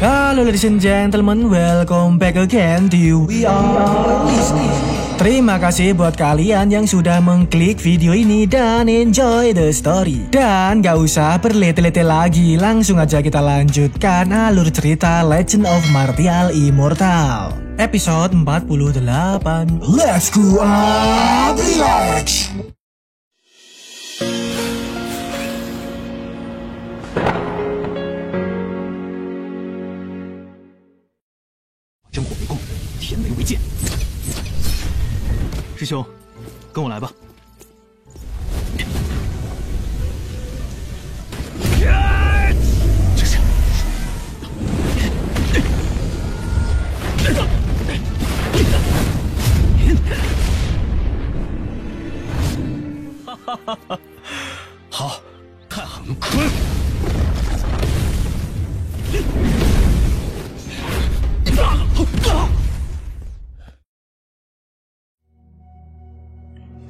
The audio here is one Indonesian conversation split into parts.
Halo ladies and gentlemen, welcome back again to We Are Listening. Terima kasih buat kalian yang sudah mengklik video ini dan enjoy the story. Dan gak usah berlete-lete lagi, langsung aja kita lanjutkan alur cerita Legend of Martial Immortal episode 48. Let's go up, relax.师兄，跟我来吧。这是，哈哈哈哈！好，看很坤。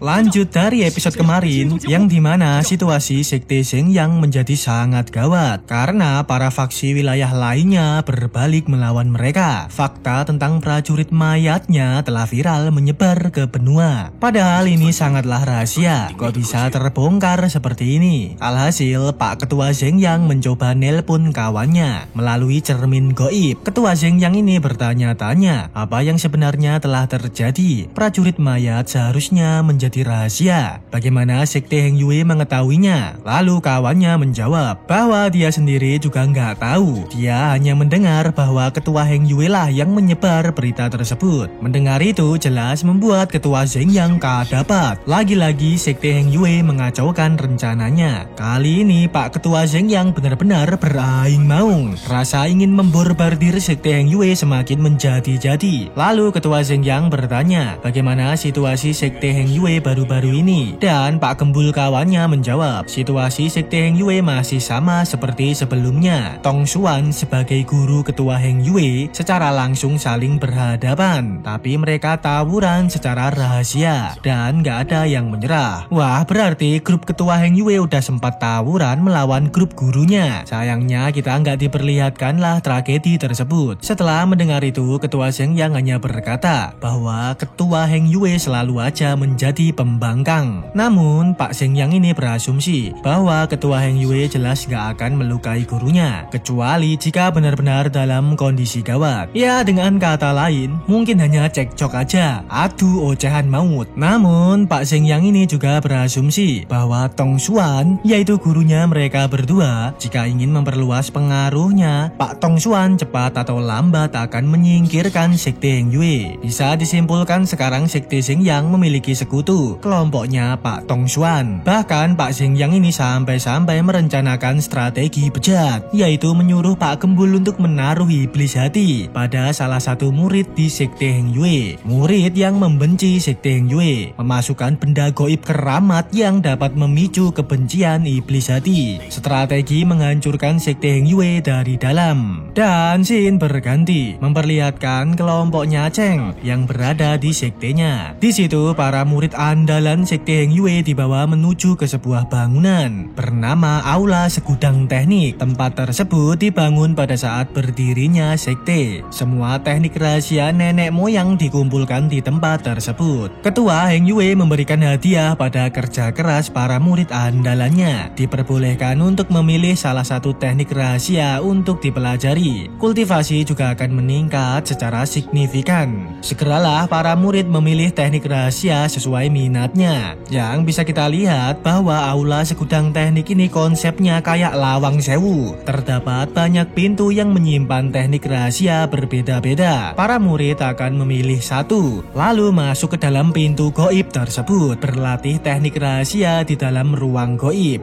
Lanjut dari episode kemarin, yang dimana situasi Sekte Shengyang menjadi sangat gawat karena para faksi wilayah lainnya berbalik melawan mereka. Fakta tentang prajurit mayatnya telah viral menyebar ke benua. Padahal ini sangatlah rahasia, kok bisa terbongkar seperti ini. Alhasil, Pak Ketua Shengyang mencoba nelpon kawannya melalui cermin goib. Ketua Shengyang ini bertanya-tanya apa yang sebenarnya telah terjadi. Prajurit mayat seharusnya menjadi rahasia. Bagaimana Sekte Heng Yue mengetahuinya? Lalu kawannya menjawab bahwa dia sendiri juga nggak tahu. Dia hanya mendengar bahwa Ketua Heng Yue lah yang menyebar berita tersebut. Mendengar itu jelas membuat Ketua Shengyang kadapat. Lagi-lagi Sekte Heng Yue mengacaukan rencananya. Kali ini Pak Ketua Shengyang benar-benar beraing maung. Rasa ingin memborbardir Sekte Heng Yue semakin menjadi-jadi. Lalu Ketua Shengyang bertanya bagaimana situasi Sekte Heng Yue baru-baru ini, dan Pak Gembul kawannya menjawab situasi Sekte Heng Yue masih sama seperti sebelumnya. Tong Xuan sebagai guru Ketua Heng Yue secara langsung saling berhadapan, tapi mereka tawuran secara rahasia dan gak ada yang menyerah. Wah, berarti grup Ketua Heng Yue udah sempat tawuran melawan grup gurunya. Sayangnya kita nggak diperlihatkanlah tragedi tersebut. Setelah mendengar itu, Ketua Shengyang hanya berkata bahwa Ketua Heng Yue selalu aja menjadi pembangkang. Namun Pak Shengyang ini berasumsi bahwa Ketua Heng Yue jelas gak akan melukai gurunya, kecuali jika benar-benar dalam kondisi gawat. Ya, dengan kata lain, mungkin hanya cekcok aja, adu ocehan maut. Namun Pak Shengyang ini juga berasumsi bahwa Tong Xuan, yaitu gurunya mereka berdua, jika ingin memperluas pengaruhnya, Pak Tong Xuan cepat atau lambat akan menyingkirkan Sekte Heng Yue. Bisa disimpulkan sekarang Sekte Shengyang memiliki sekutu, kelompoknya Pak Tong Xuan. Bahkan Pak Shengyang ini sampai-sampai merencanakan strategi bejat, yaitu menyuruh Pak Gembul untuk menaruh iblis hati pada salah satu murid di Sekte Heng Yue. Murid yang membenci Sekte Heng Yue, memasukkan benda goib keramat yang dapat memicu kebencian iblis hati. Strategi menghancurkan Sekte Heng Yue dari dalam. Dan scene berganti, memperlihatkan kelompoknya Cheng yang berada di sektenya. Di situ para murid andalan Sekte Heng Yue dibawa menuju ke sebuah bangunan bernama Aula Segudang Teknik. Tempat tersebut dibangun pada saat berdirinya sekte. Semua teknik rahasia nenek moyang dikumpulkan di tempat tersebut. Ketua Heng Yue memberikan hadiah pada kerja keras para murid andalannya. Diperbolehkan untuk memilih salah satu teknik rahasia untuk dipelajari. Kultivasi juga akan meningkat secara signifikan. Segeralah para murid memilih teknik rahasia sesuai minatnya. Yang bisa kita lihat bahwa Aula Segudang Teknik ini konsepnya kayak lawang sewu. Terdapat banyak pintu yang menyimpan teknik rahasia berbeda-beda. Para murid akan memilih satu, lalu masuk ke dalam pintu goib tersebut, berlatih teknik rahasia di dalam ruang goib.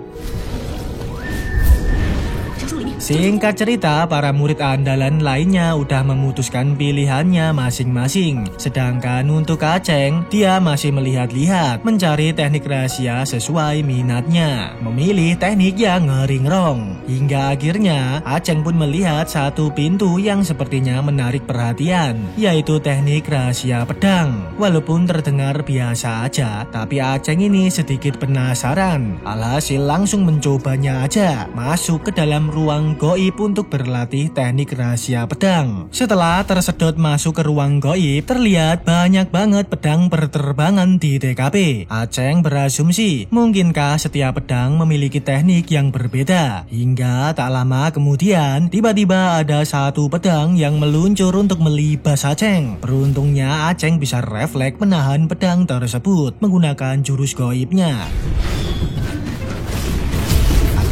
Singkat cerita, para murid andalan lainnya udah memutuskan pilihannya masing-masing. Sedangkan untuk Aceng, dia masih melihat-lihat, mencari teknik rahasia sesuai minatnya, memilih teknik yang ngeringrong. Hingga akhirnya, Aceng pun melihat satu pintu yang sepertinya menarik perhatian, yaitu teknik rahasia pedang. Walaupun terdengar biasa aja, tapi Aceng ini sedikit penasaran. Alhasil langsung mencobanya aja, masuk ke dalam ruang ruang goib untuk berlatih teknik rahasia pedang. Setelah tersedot masuk ke ruang goib, terlihat banyak banget pedang berterbangan di TKP. Aceng berasumsi, mungkinkah setiap pedang memiliki teknik yang berbeda? Hingga tak lama kemudian, tiba-tiba ada satu pedang yang meluncur untuk melibas Aceng. Beruntungnya Aceng bisa refleks menahan pedang tersebut menggunakan jurus goibnya.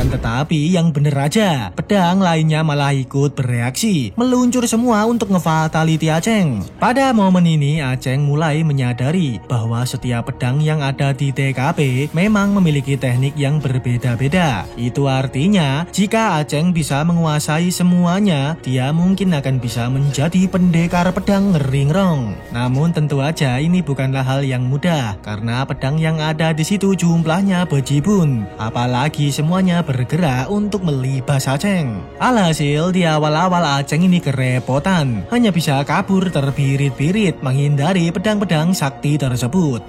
Tetapi yang bener aja, pedang lainnya malah ikut bereaksi, meluncur semua untuk ngefatality Aceng. Pada momen ini Aceng mulai menyadari bahwa setiap pedang yang ada di TKP memang memiliki teknik yang berbeda-beda. Itu artinya jika Aceng bisa menguasai semuanya, dia mungkin akan bisa menjadi pendekar pedang ngeringrong. Namun tentu aja ini bukanlah hal yang mudah, karena pedang yang ada di situ jumlahnya bejibun, apalagi semuanya bergerak untuk melibas Aceng. Alhasil di awal-awal Aceng ini kerepotan, hanya bisa kabur terbirit-birit menghindari pedang-pedang sakti tersebut.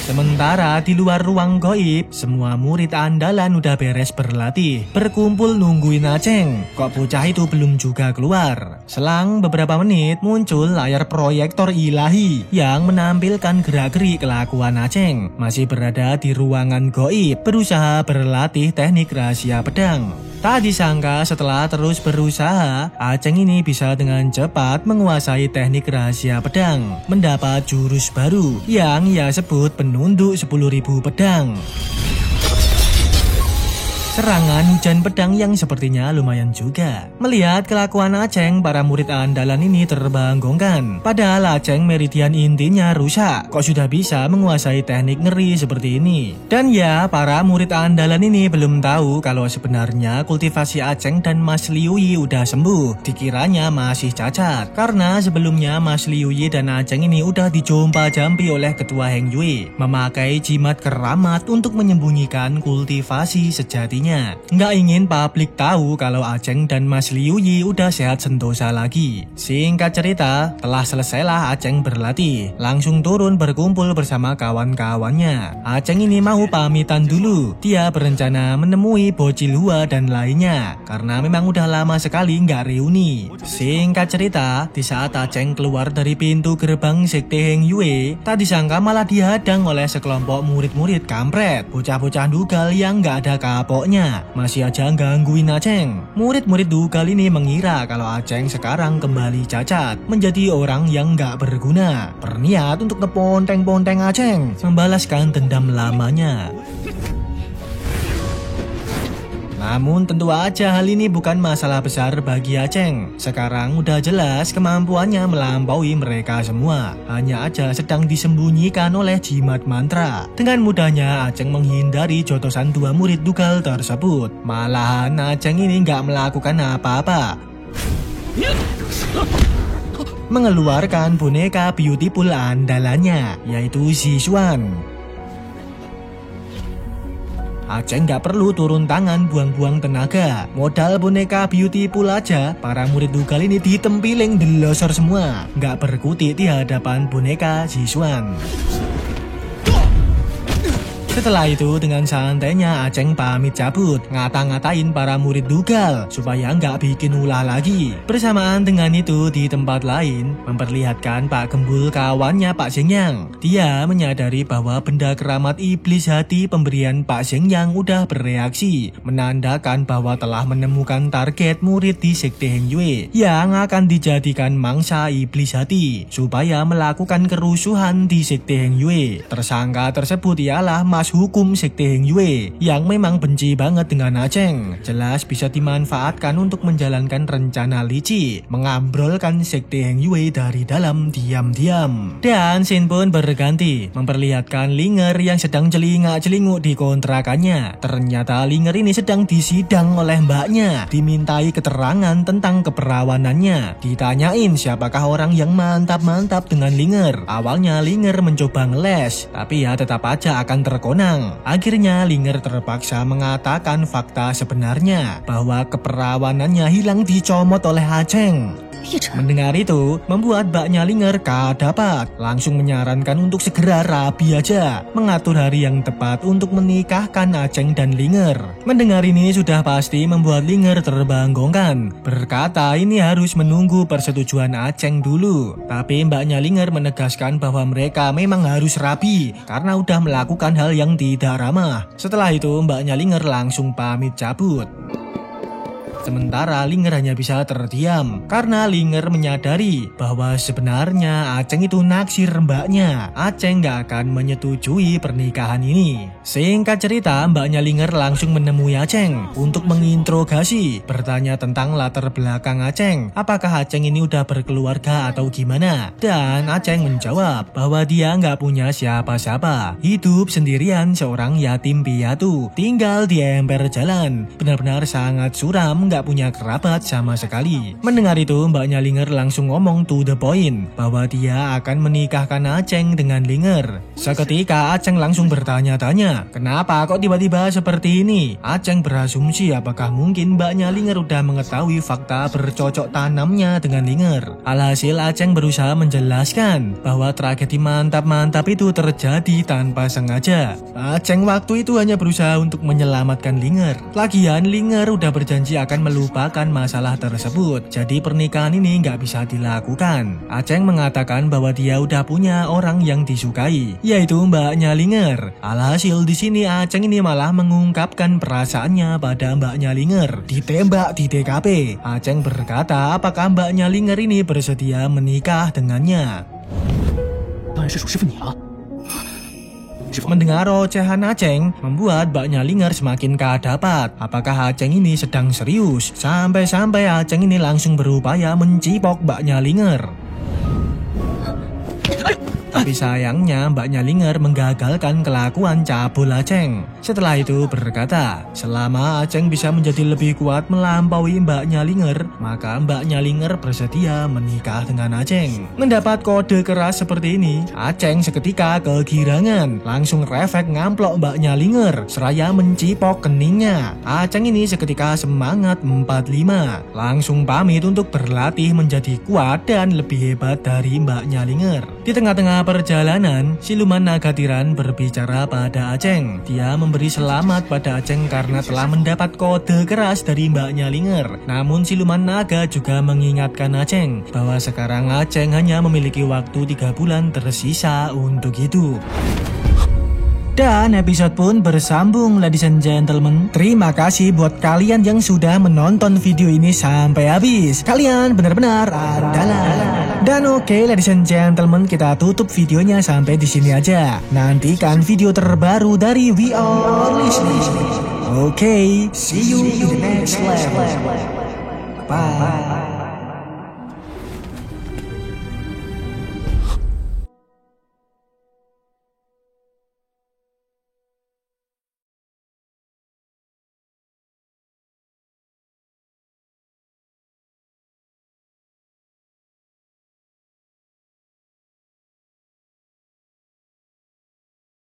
Sementara di luar ruang goib, semua murid andalan udah beres berlatih, berkumpul nungguin Aceng. Kok bocah itu belum juga keluar? Selang beberapa menit muncul layar proyektor ilahi yang menampilkan gerak-gerik kelakuan Aceng. Masih berada di ruangan goib, berusaha berlatih teknik rahasia pedang. Tak disangka setelah terus berusaha, Aceng ini bisa dengan cepat menguasai teknik rahasia pedang, mendapat jurus baru yang ia sebut penunduk 10.000 pedang. Serangan hujan pedang yang sepertinya lumayan juga. Melihat kelakuan Aceng, para murid andalan ini terbanggongkan. Padahal Aceng meridian intinya rusak, kok sudah bisa menguasai teknik ngeri seperti ini. Dan ya, para murid andalan ini belum tahu kalau sebenarnya kultivasi Aceng dan Mas Liuyi udah sembuh. Dikiranya masih cacat, karena sebelumnya Mas Liuyi dan Aceng ini udah dijompa-jampi oleh Ketua Heng Yue, memakai jimat keramat untuk menyembunyikan kultivasi sejatinya. Nggak ingin publik tahu kalau Aceng dan Mas Liuyi udah sehat sentosa lagi. Singkat cerita, telah selesailah Aceng berlatih, langsung turun berkumpul bersama kawan-kawannya. Aceng ini mau pamitan dulu. Dia berencana menemui Bocil Hua dan lainnya, karena memang udah lama sekali nggak reuni. Singkat cerita, di saat Aceng keluar dari pintu gerbang Sekte Heng Yue, tak disangka malah dihadang oleh sekelompok murid-murid kampret, bocah-bocah dugal yang nggak ada kapoknya. Masih aja gangguin Aceng. Murid-murid dugal ini mengira kalau Aceng sekarang kembali cacat, menjadi orang yang gak berguna, berniat untuk ngeponteng-ponteng Aceng, membalaskan dendam lamanya. Namun tentu aja hal ini bukan masalah besar bagi Aceng. Sekarang udah jelas kemampuannya melampaui mereka semua. Hanya aja sedang disembunyikan oleh jimat mantra. Dengan mudahnya Aceng menghindari jotosan dua murid dugal tersebut. Malahan Aceng ini nggak melakukan apa-apa, mengeluarkan boneka beautiful andalannya, yaitu Zixuan. Aceng gak perlu turun tangan buang-buang tenaga. Modal boneka beautiful aja, para murid dugal ini ditempiling delosor semua, gak berkutik di hadapan boneka Zixuan. Setelah itu dengan santainya Aceng pamit cabut, ngata-ngatain para murid dugal supaya nggak bikin ulah lagi. Bersamaan dengan itu di tempat lain, memperlihatkan Pak Gembul kawannya Pak Zengyang. Dia menyadari bahwa benda keramat iblis hati pemberian Pak Zengyang udah bereaksi, menandakan bahwa telah menemukan target murid di Sekte Heng Yue yang akan dijadikan mangsa iblis hati supaya melakukan kerusuhan di Sekte Heng Yue. Tersangka tersebut ialah Mas Hukum Sekte Heng Yue yang memang benci banget dengan Aceng. Jelas bisa dimanfaatkan untuk menjalankan rencana licik, mengambrolkan Sekte Heng Yue dari dalam diam-diam. Dan scene pun berganti, memperlihatkan Linger yang sedang celingak-celinguk di kontrakannya. Ternyata Linger ini sedang disidang oleh mbaknya, dimintai keterangan tentang keperawanannya. Ditanyain siapakah orang yang mantap-mantap dengan Linger. Awalnya Linger mencoba ngeles, tapi ya tetap aja akan terkoda terkonang. Akhirnya Linger terpaksa mengatakan fakta sebenarnya bahwa keperawanannya hilang dicomot oleh Aceng. Mendengar itu, membuat Mbaknya Linger dapat langsung menyarankan untuk segera rabi aja, mengatur hari yang tepat untuk menikahkan Aceng dan Linger. Mendengar ini sudah pasti membuat Linger terbanggongkan, berkata ini harus menunggu persetujuan Aceng dulu. Tapi Mbaknya Linger menegaskan bahwa mereka memang harus rabi karena udah melakukan hal yang tidak ramah. Setelah itu Mbaknya Linger langsung pamit cabut. Sementara Linger hanya bisa terdiam karena Linger menyadari bahwa sebenarnya Aceng itu naksir mbaknya. Aceng gak akan menyetujui pernikahan ini. Singkat cerita, Mbaknya Linger langsung menemui Aceng untuk menginterogasi, bertanya tentang latar belakang Aceng. Apakah Aceng ini udah berkeluarga atau gimana? Dan Aceng menjawab bahwa dia gak punya siapa-siapa, hidup sendirian seorang yatim piatu, tinggal di emper jalan. Benar-benar sangat suram, gak punya kerabat sama sekali. Mendengar itu, Mbaknya Linger langsung ngomong to the point bahwa dia akan menikahkan Aceng dengan Linger. Seketika Aceng langsung bertanya-tanya, kenapa kok tiba-tiba seperti ini? Aceng berasumsi apakah mungkin Mbaknya Linger udah mengetahui fakta bercocok tanamnya dengan Linger. Alhasil Aceng berusaha menjelaskan bahwa tragedi mantap-mantap itu terjadi tanpa sengaja. Aceng waktu itu hanya berusaha untuk menyelamatkan Linger. Lagian Linger udah berjanji akan melupakan masalah tersebut, jadi pernikahan ini nggak bisa dilakukan. Aceng mengatakan bahwa dia udah punya orang yang disukai, yaitu Mbaknya Linger. Alhasil di sini Aceng ini malah mengungkapkan perasaannya pada Mbaknya Linger ditembak di TKP. Aceng berkata apakah Mbaknya Linger ini bersedia menikah dengannya. Mendengar ocehan Aceng, membuat Mbaknya Linger semakin dapat. Apakah Aceng ini sedang serius? Sampai-sampai Aceng ini langsung berupaya mencipok Mbaknya Linger. Tapi sayangnya Mbaknya Linger menggagalkan kelakuan cabul Aceng. Setelah itu berkata, selama Aceng bisa menjadi lebih kuat melampaui Mbaknya Linger, maka Mbaknya Linger bersedia menikah dengan Aceng. Mendapat kode keras seperti ini, Aceng seketika kegirangan, langsung refleks ngamplok Mbaknya Linger, seraya mencipok keningnya. Aceng ini seketika semangat 45, langsung pamit untuk berlatih menjadi kuat dan lebih hebat dari Mbaknya Linger. Di tengah-tengah perjalanan, siluman naga tiran berbicara pada Aceng. Dia memberi selamat pada Aceng karena telah mendapat kode keras dari Mbaknya Linger. Namun siluman naga juga mengingatkan Aceng bahwa sekarang Aceng hanya memiliki waktu 3 bulan tersisa untuk hidup. Dan episode pun bersambung, ladies and gentlemen. Terima kasih buat kalian yang sudah menonton video ini sampai habis. Kalian benar-benar andalan. Dan oke, ladies and gentlemen, kita tutup videonya sampai di sini aja. Nantikan video terbaru dari We Are Listening. Oke, see you in the next level. Bye.